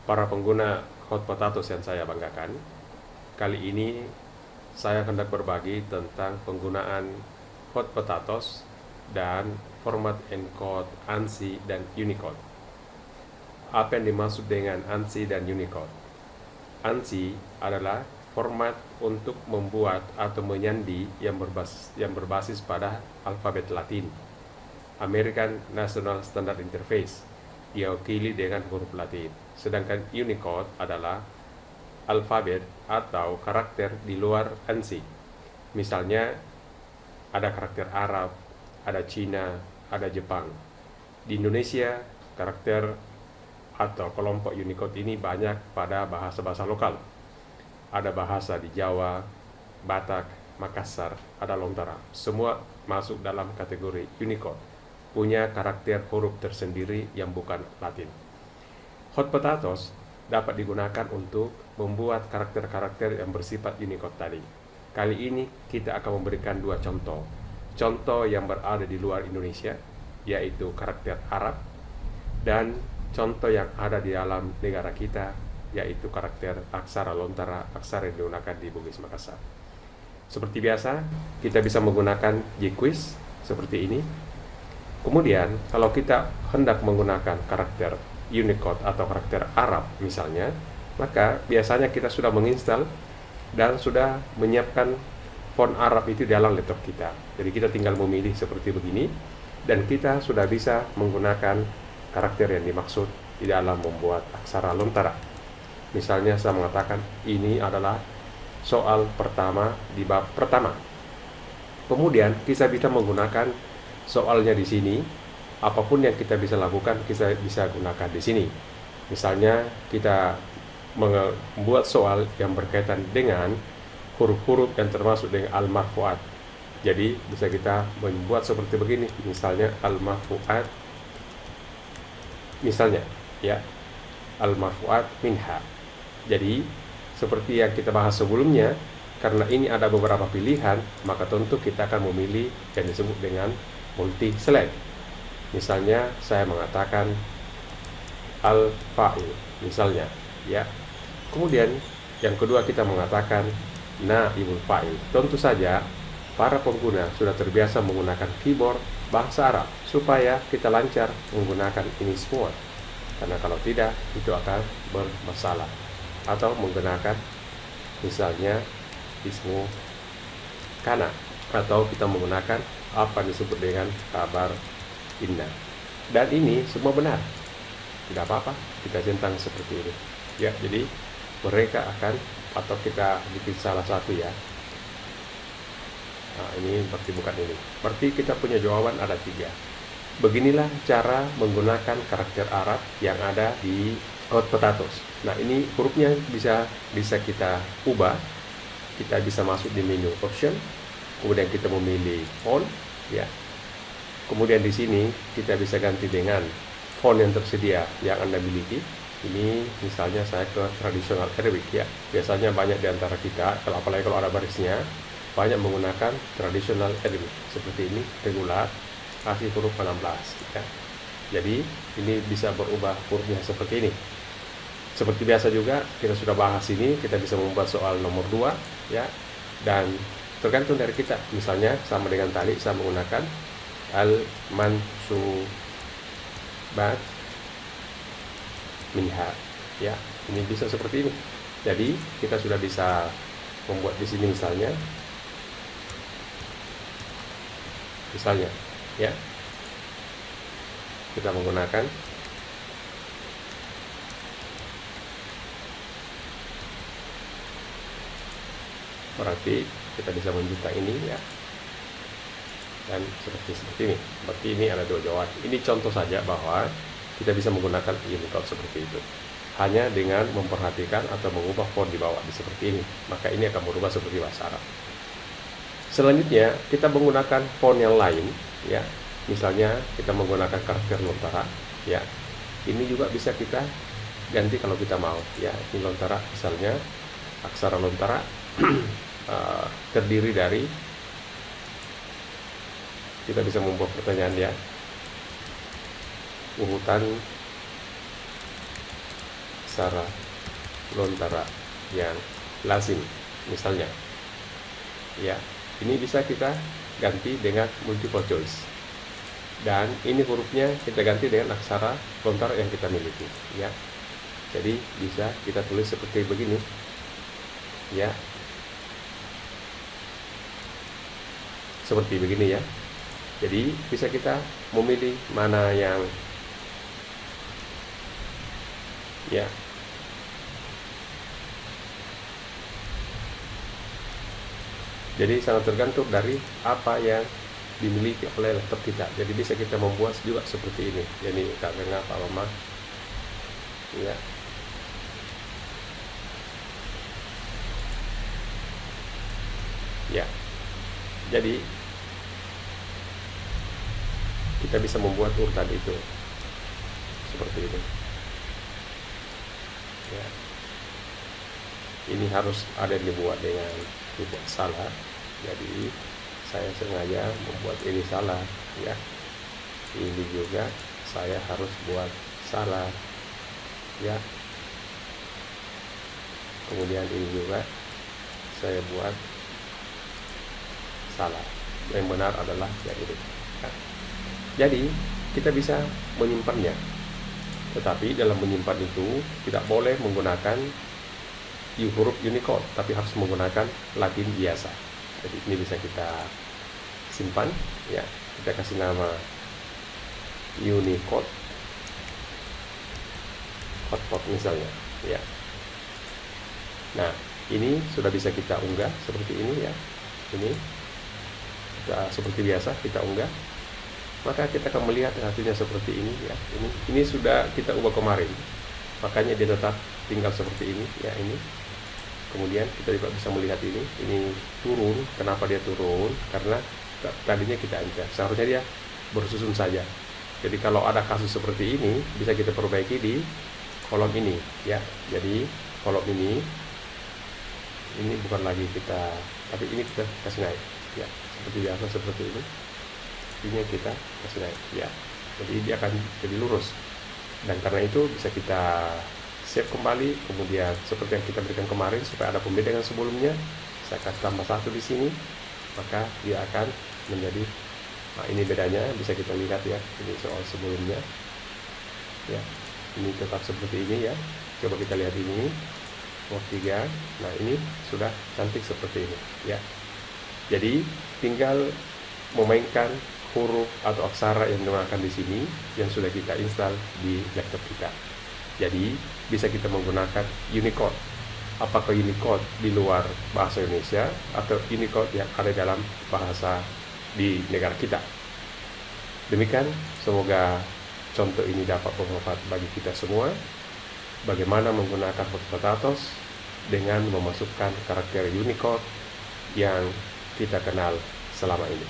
Para pengguna Hot Potatoes yang saya banggakan, kali ini saya hendak berbagi tentang penggunaan Hot Potatoes dan format encode ANSI dan Unicode. Apa yang dimaksud dengan ANSI dan Unicode? ANSI adalah format untuk membuat atau menyandi yang berbasis pada alfabet Latin, American National Standard Interface, diwakili dengan huruf Latin. Sedangkan Unicode adalah alfabet atau karakter di luar ANSI. Misalnya ada karakter Arab, ada Cina, ada Jepang. Di Indonesia, karakter atau kelompok Unicode ini banyak pada bahasa-bahasa lokal. Ada bahasa di Jawa, Batak, Makassar, ada Lontara. Semua masuk dalam kategori Unicode, punya karakter huruf tersendiri yang bukan Latin. Hot Potatoes dapat digunakan untuk membuat karakter-karakter yang bersifat Unicode tadi. Kali ini kita akan memberikan dua contoh. Contoh yang berada di luar Indonesia, yaitu karakter Arab, dan contoh yang ada di dalam negara kita, yaitu karakter aksara Lontara, aksara yang digunakan di Bugis Makassar. Seperti biasa, kita bisa menggunakan Gquiz seperti ini. Kemudian, kalau kita hendak menggunakan karakter Unicode atau karakter Arab misalnya, maka biasanya kita sudah menginstal dan sudah menyiapkan font Arab itu di dalam laptop kita. Jadi kita tinggal memilih seperti begini, dan kita sudah bisa menggunakan karakter yang dimaksud di dalam membuat aksara Lontara. Misalnya saya mengatakan ini adalah soal pertama di bab pertama. Kemudian kita bisa menggunakan soalnya di sini. Apapun yang kita bisa lakukan, kita bisa gunakan di sini. Misalnya kita membuat soal yang berkaitan dengan huruf-huruf yang termasuk dengan al-marfu'at. Jadi bisa kita membuat seperti begini. Misalnya al-marfu'at, misalnya ya, al-marfu'at minha. Jadi seperti yang kita bahas sebelumnya, karena ini ada beberapa pilihan, maka tentu kita akan memilih yang disebut dengan multi select. Misalnya saya mengatakan al-fa'il misalnya ya. Kemudian yang kedua kita mengatakan naibul fa'il. Tentu saja para pengguna sudah terbiasa menggunakan keyboard bahasa Arab supaya kita lancar menggunakan ini semua. Karena kalau tidak itu akan bermasalah. Atau menggunakan misalnya ismu kana, atau kita menggunakan apa disebut dengan kabar inna. Dan ini semua benar, tidak apa-apa kita centang seperti ini ya. Jadi mereka akan, atau kita bikin salah satu ya. Nah, ini berarti bukan ini, berarti kita punya jawaban ada 3. Beginilah cara menggunakan karakter Arab yang ada di Hot Potatoes. Nah, ini hurufnya bisa kita ubah. Kita bisa masuk di menu option, kemudian kita memilih font ya. Kemudian di sini kita bisa ganti dengan font yang tersedia yang Anda miliki. Ini misalnya saya ke tradisional Arabic ya. Biasanya banyak di antara kita, apalagi kalau ada barisnya, banyak menggunakan tradisional Arabic seperti ini, regular, kasih huruf 16 ya. Jadi ini bisa berubah hurufnya seperti ini. Seperti biasa juga kita sudah bahas ini, kita bisa membuat soal nomor 2 ya. Dan tergantung dari kita. Misalnya sama dengan tadi saya menggunakan al-mansubat minha ya. Ini bisa seperti ini. Jadi kita sudah bisa membuat di sini misalnya ya, kita menggunakan berarti kita bisa menjuta ini ya. Dan seperti ini. Berarti ini ada 2 jawaban. Ini contoh saja bahwa kita bisa menggunakan Unicode seperti itu. Hanya dengan memperhatikan atau mengubah font di bawah seperti ini, maka ini akan berubah seperti bahasa Arab. Selanjutnya kita menggunakan font yang lain ya. Misalnya kita menggunakan karakter Lontara ya. Ini juga bisa kita ganti kalau kita mau ya. Ini Lontara misalnya, aksara Lontara terdiri dari, kita bisa membuat pertanyaan ya, urutan aksara lontara yang lazim misalnya. Ya, ini bisa kita ganti dengan multiple choice. Dan ini hurufnya kita ganti dengan aksara lontara yang kita miliki, ya. Jadi bisa kita tulis seperti begini. Ya. Seperti begini ya. Jadi bisa kita memilih mana yang ya. Jadi sangat tergantung dari apa yang dimiliki oleh laptop kita. Jadi bisa kita membuat juga seperti ini. Jadi Kak Genga, Pak Mama. Ya. Ya. Jadi kita bisa membuat urutan itu seperti ini. Ya. Ini harus ada yang dibuat dengan dibuat salah. Jadi saya sengaja membuat ini salah, ya. Ini juga saya harus buat salah, ya. Kemudian ini juga saya buat salah. Yang benar adalah yang ini. Nah, jadi kita bisa menyimpannya, tetapi dalam menyimpan itu tidak boleh menggunakan huruf Unicode, tapi harus menggunakan Latin biasa. Jadi ini bisa kita simpan, ya. Kita kasih nama Unicode hotpot misalnya, ya. Nah, ini sudah bisa kita unggah seperti ini, ya. Ini kita, seperti biasa kita unggah, maka kita akan melihat hasilnya seperti ini, ya. Ini sudah kita ubah kemarin, makanya dia tetap tinggal seperti ini, ya. Ini kemudian kita juga bisa melihat ini turun. Kenapa dia turun? Karena tadinya kita enter, seharusnya dia bersusun saja. Jadi kalau ada kasus seperti ini bisa kita perbaiki di kolom ini, ya. Jadi kolom ini bukan lagi kita, tapi ini kita kasih naik, ya, seperti biasa seperti ini kita kasih naik, ya. Jadi dia akan jadi lurus, dan karena itu bisa kita save kembali. Kemudian seperti yang kita berikan kemarin, supaya ada pembeda dengan sebelumnya, saya kasih tambah 1 di sini, maka dia akan menjadi, nah ini bedanya bisa kita lihat, ya. Ini soal sebelumnya, ya. Ini tetap seperti ini, ya. Coba kita lihat ini Word 3. Nah, ini sudah cantik seperti ini, ya. Jadi tinggal memainkan huruf atau aksara yang digunakan di sini yang sudah kita install di laptop kita. Jadi bisa kita menggunakan Unicode. Apakah Unicode di luar bahasa Indonesia atau Unicode yang ada dalam bahasa di negara kita. Demikian, semoga contoh ini dapat bermanfaat bagi kita semua. Bagaimana menggunakan hot potatoes dengan memasukkan karakter Unicode yang kita kenal selama ini.